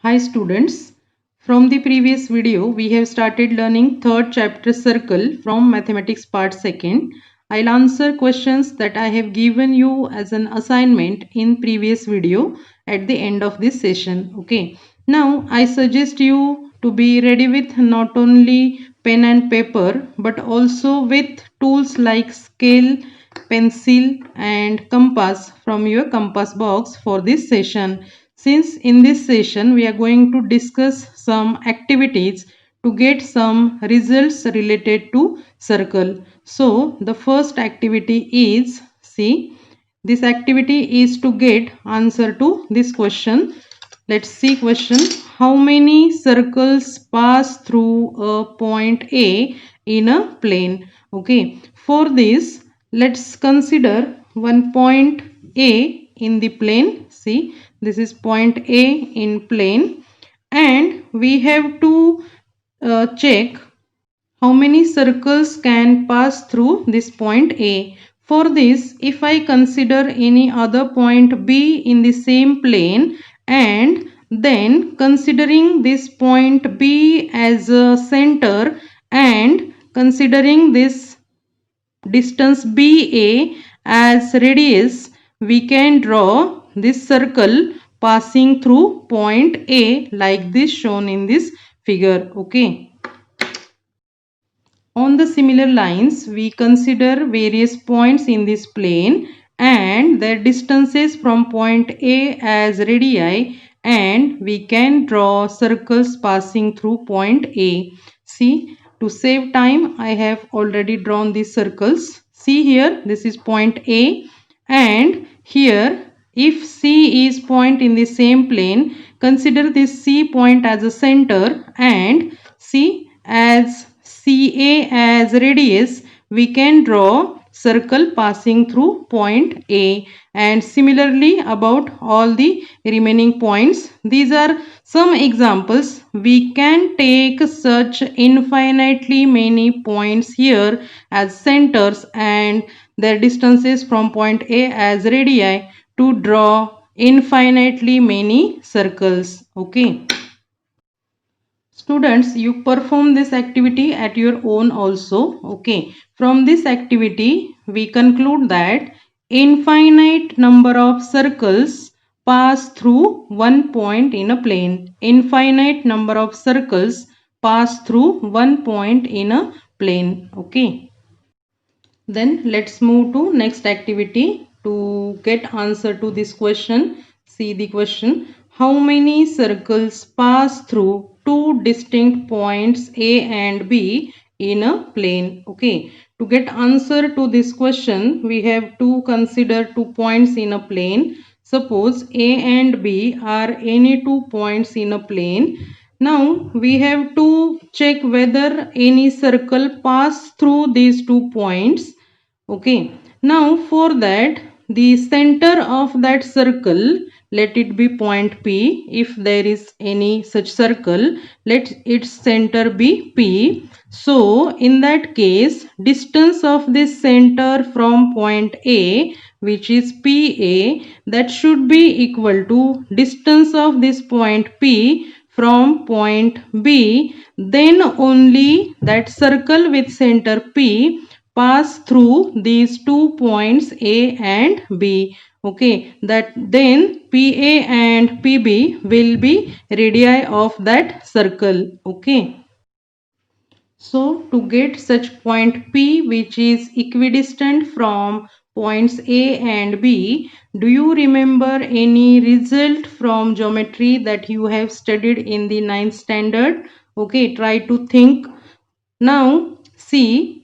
Hi students, from the previous video we have started learning third chapter circle from mathematics part second. I'll answer questions that I have given you as an assignment in previous video at the end of this session. Okay, now I suggest you to be ready with not only pen and paper but also with tools like scale, pencil and compass from your compass box for this session, since in this session we are going to discuss some activities to get some results related to circle. So the first activity is, see, this activity is to get answer to this question. Let's see question. How many circles pass through a point A in a plane? Okay, for this let's consider one point A in the plane. See, this is point A in plane, and we have to check how many circles can pass through this point A. For this, if I consider any other point B in the same plane and then considering this point B as a center and considering this distance BA as radius, we can draw this circle passing through point A like this shown in this figure. Okay. On the similar lines, we consider various points in this plane and their distances from point A as radii, and we can draw circles passing through point A. See, to save time, I have already drawn these circles. See here, this is point A, and here if C is point in the same plane, consider this C point as a center and C as CA as radius, we can draw circle passing through point A, and similarly about all the remaining points. These are some examples. We can take such infinitely many points here as centers and their distances from point A as radii to draw infinitely many circles. Okay. Students, you perform this activity at your own also. Okay. From this activity, we conclude that infinite number of circles pass through one point in a plane. Infinite number of circles pass through one point in a plane. Okay. Then let's move to next activity to get answer to this question. See the question. How many circles pass through two distinct points A and B in a plane? Okay. To get answer to this question, we have to consider two points in a plane. Suppose A and B are any two points in a plane. Now we have to check whether any circle pass through these 2 points. Okay, now for that, the center of that circle, let it be point P. If there is any such circle, let its center be P. So in that case, distance of this center from point A, which is PA, that should be equal to distance of this point P from point B. Then only that circle with center P pass through these 2 points A and B. Okay, that then PA and PB will be radii of that circle. Okay. So to get such point P which is equidistant from points A and B, do you remember any result from geometry that you have studied in the 9th standard? Okay, try to think. Now see,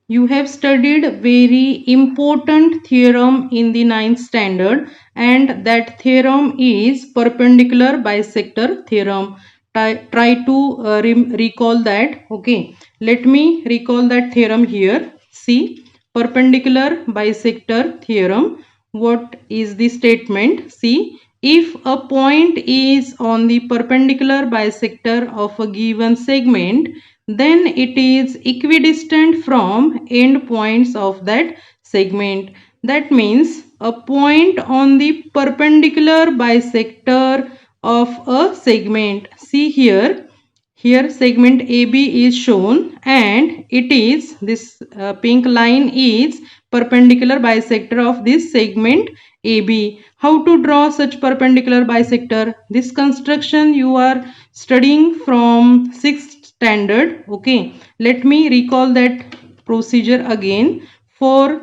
you have studied very important theorem in the 9th standard, and that theorem is perpendicular bisector theorem. Try to recall that. Okay, let me recall that theorem here. See, perpendicular bisector theorem. What is the statement? See, if a point is on the perpendicular bisector of a given segment, then it is equidistant from end points of that segment. That means a point on the perpendicular bisector of a segment. See here, here segment AB is shown and it is this pink line is perpendicular bisector of this segment AB. How to draw such perpendicular bisector? This construction you are studying from 6th standard. Okay, let me recall that procedure again. For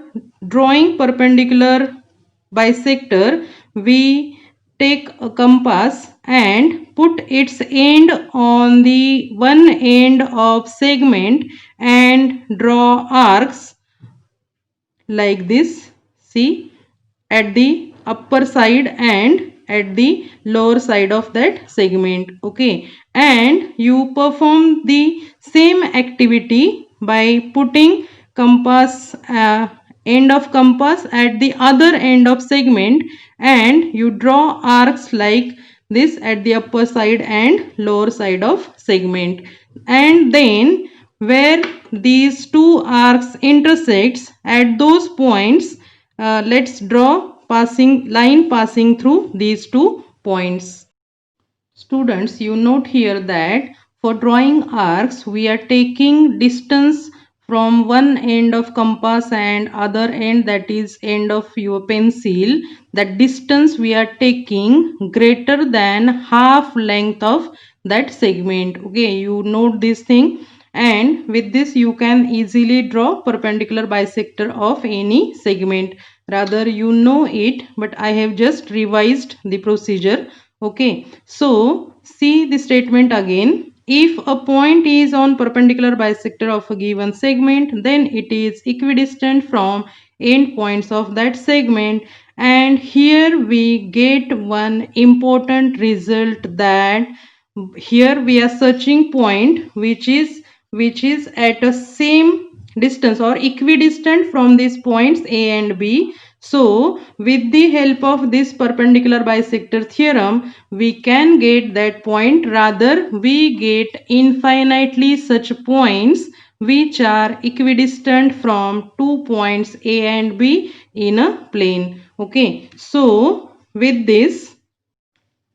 drawing perpendicular bisector, we take a compass and put its end on the one end of segment and draw arcs like this. See, at the upper side and at the lower side of that segment. Okay, and you perform the same activity by putting compass end of compass at the other end of segment and you draw arcs like this at the upper side and lower side of segment, and then where these two arcs intersects at those points, let's draw passing line passing through these 2 points. Students, you note here that for drawing arcs we are taking distance from one end of compass and other end, that is end of your pencil. That distance we are taking greater than half length of that segment. Okay, you note this thing, and with this you can easily draw perpendicular bisector of any segment. Rather you know it, but I have just revised the procedure. Okay, so see the statement again. If a point is on perpendicular bisector of a given segment, then it is equidistant from end points of that segment. And here we get one important result, that here we are searching point which is at a same distance or equidistant from these points A and B. So with the help of this perpendicular bisector theorem we can get that point. Rather we get infinitely such points which are equidistant from 2 points A and B in a plane. Okay, so with this,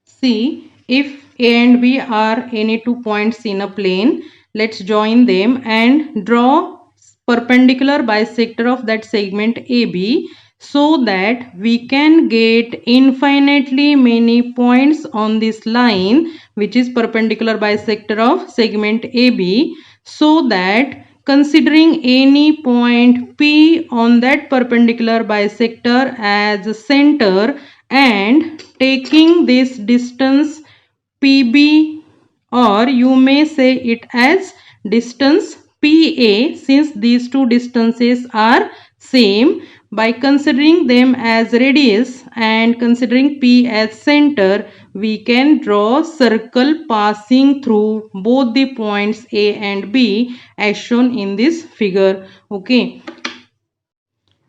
see, if A and B are any 2 points in a plane, let's join them and draw perpendicular bisector of that segment AB, so that we can get infinitely many points on this line which is perpendicular bisector of segment AB, so that considering any point P on that perpendicular bisector as a center and taking this distance PB, or you may say it as distance PA, since these two distances are same, by considering them as radius and considering P as center, we can draw circle passing through both the points A and B as shown in this figure. Okay,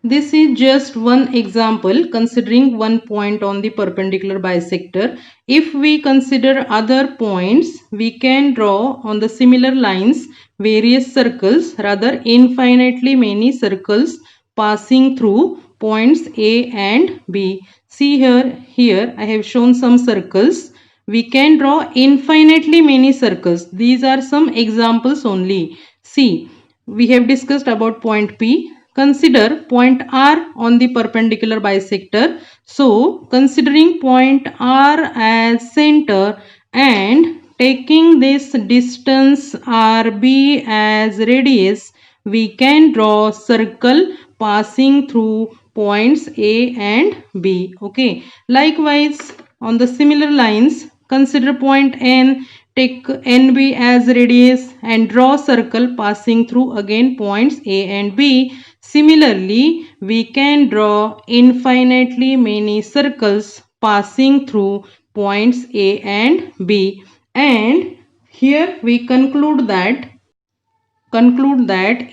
this is just one example considering one point on the perpendicular bisector. If we consider other points, we can draw on the similar lines various circles, rather infinitely many circles passing through points A and B. See here I have shown some circles. We can draw infinitely many circles. These are some examples only. See, we have discussed about point P. Consider point R on the perpendicular bisector. So, considering point R as center and taking this distance RB as radius, we can draw circle passing through points A and B. Okay. Likewise, on the similar lines, consider point N, take NB as radius and draw circle passing through again points A and B. Similarly, we can draw infinitely many circles passing through points A and B. And here we conclude that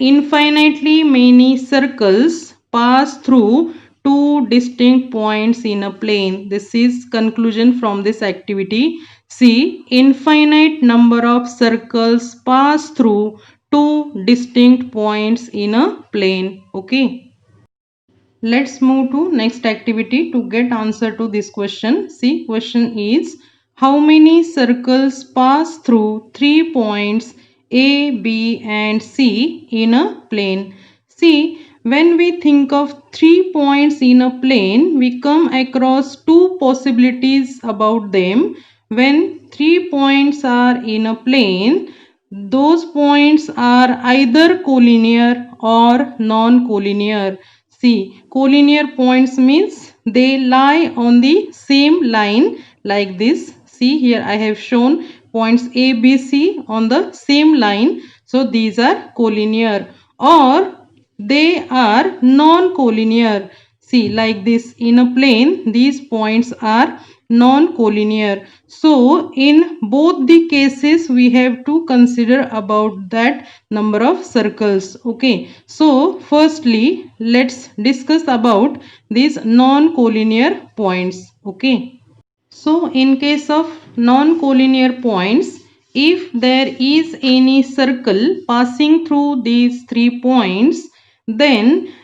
infinitely many circles pass through two distinct points in a plane. This is conclusion from this activity. See, infinite number of circles pass through two distinct points in a plane. Okay. Let's move to next activity to get answer to this question. See, question is, how many circles pass through 3 points A, B and C in a plane? See, when we think of 3 points in a plane, we come across two possibilities about them. When 3 points are in a plane, those points are either collinear or non-collinear. See, collinear points means they lie on the same line like this. See, here I have shown points A, B, C on the same line. So these are collinear, or they are non-collinear. See, like this in a plane, these points are non-collinear. So in both the cases we have to consider about that number of circles. Okay, so firstly let's discuss about these non-collinear points. Okay, so in case of non-collinear points, if there is any circle passing through these 3 points, then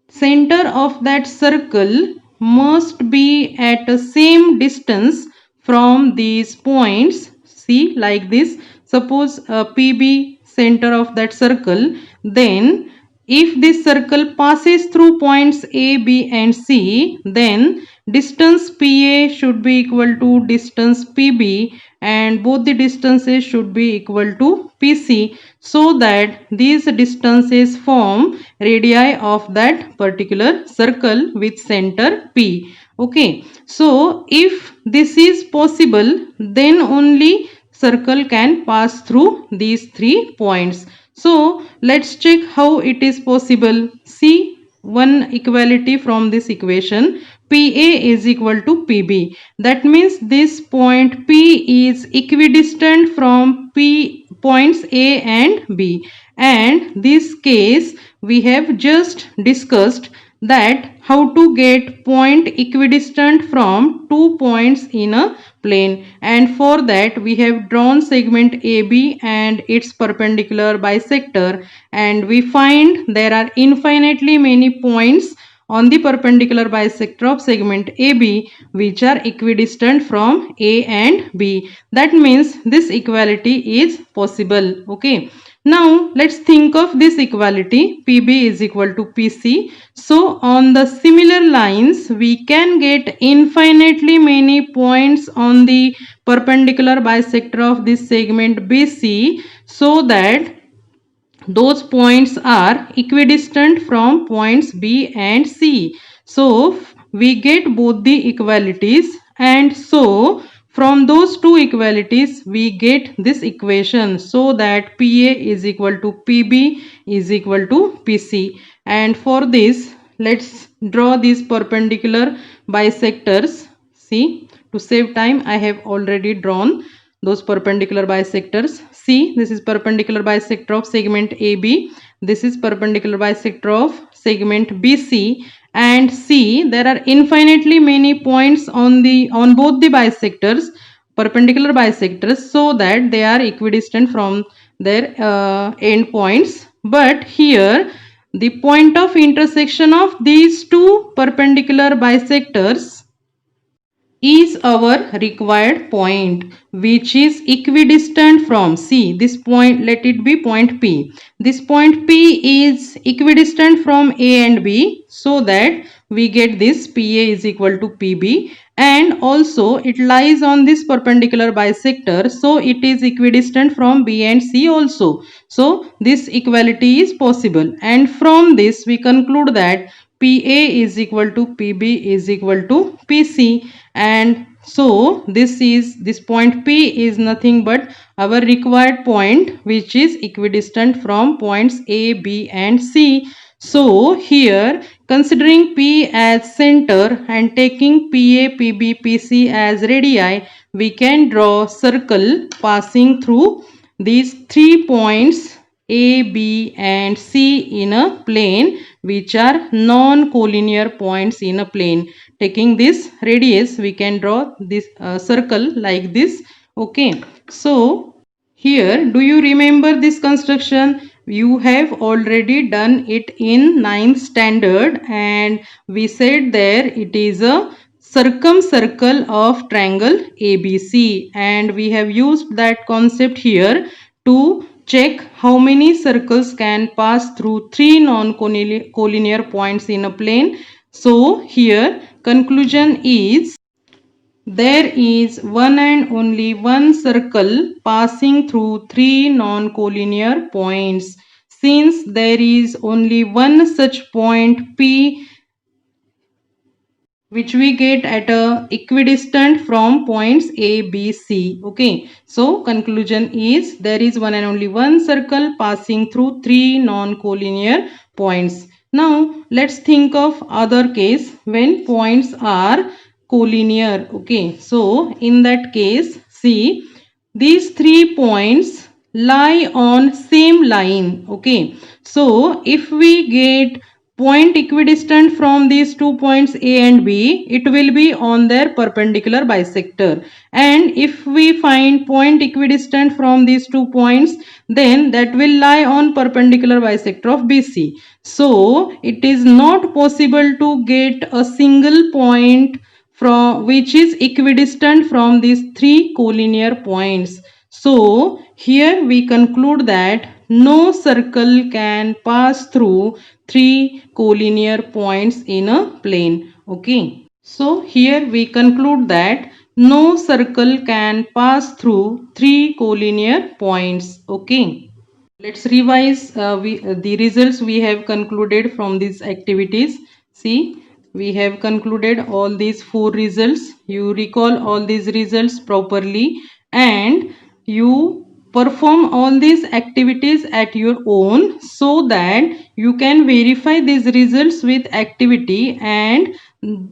center of that circle must be at the same distance from these points. See, like this. Suppose PB center of that circle, then if this circle passes through points A, B and C, then distance PA should be equal to distance PB and both the distances should be equal to PC, so that these distances form radii of that particular circle with center P. Okay, so if this is possible, then only circle can pass through these 3 points. So let's check how it is possible. See one equality from this equation. PA is equal to PB. That means this point P is equidistant from P points A and B. And this case we have just discussed that how to get point equidistant from 2 points in a plane, and for that we have drawn segment AB and its perpendicular bisector, and we find there are infinitely many points on the perpendicular bisector of segment AB which are equidistant from A and B. That means this equality is possible. Okay. Now let's think of this equality. PB is equal to PC. So on the similar lines we can get infinitely many points on the perpendicular bisector of this segment BC, so that those points are equidistant from points B and C. So we get both the equalities, and so from those two equalities we get this equation, so that PA is equal to PB is equal to PC. And for this let's draw these perpendicular bisectors. See, to save time I have already drawn those perpendicular bisectors. See, this is perpendicular bisector of segment AB. This is perpendicular bisector of segment BC. And see, there are infinitely many points on both the bisectors, perpendicular bisectors, so that they are equidistant from their end points. But here the point of intersection of these two perpendicular bisectors is our required point, which is equidistant from, see, this point, let it be point P. This point P is equidistant from A and B, so that we get this PA is equal to PB, and also it lies on this perpendicular bisector, so it is equidistant from B and C also. So this equality is possible, and from this we conclude that PA is equal to PB is equal to PC, and so this point P is nothing but our required point, which is equidistant from points A, B and C. So here, considering P as center and taking PA, PB, PC as radii, we can draw circle passing through these 3 points A, B and C in a plane, which are non-collinear points in a plane. Taking this radius, we can draw this circle like this. Okay, so here, do you remember this construction? You have already done it in 9th standard, and we said there it is a circumcircle of triangle ABC, and we have used that concept here to check how many circles can pass through three non-collinear points in a plane. So here conclusion is there is one and only one circle passing through three non-collinear points. Since there is only one such point P which we get at a equidistant from points A, B, C. Okay, so conclusion is there is one and only one circle passing through three non-collinear points. Now let's think of other case when points are collinear. Okay, so in that case, see, these 3 points lie on same line. Okay, so if we get point equidistant from these 2 points A and B, it will be on their perpendicular bisector. And if we find point equidistant from these 2 points, then that will lie on perpendicular bisector of BC. So it is not possible to get a single point from which is equidistant from these three collinear points. So here we conclude that no circle can pass through three collinear points in a plane. Okay. So here we conclude that no circle can pass through three collinear points. Okay. Let's revise the results we have concluded from these activities. See, we have concluded all these 4 results. You recall all these results properly and you perform all these activities at your own so that you can verify these results with activity, and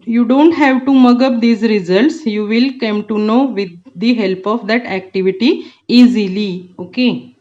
you don't have to mug up these results. You will come to know with the help of that activity easily. Okay.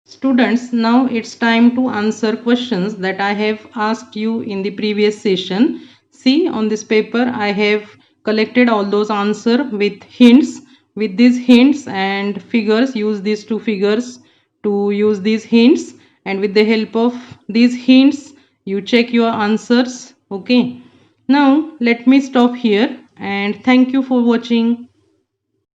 Students, now it's time to answer questions that I have asked you in the previous session. See, on this paper I have collected all those answers with hints. With these hints and figures, use these two figures to use these hints, and with the help of these hints you check your answers. Okay. Now let me stop here and thank you for watching.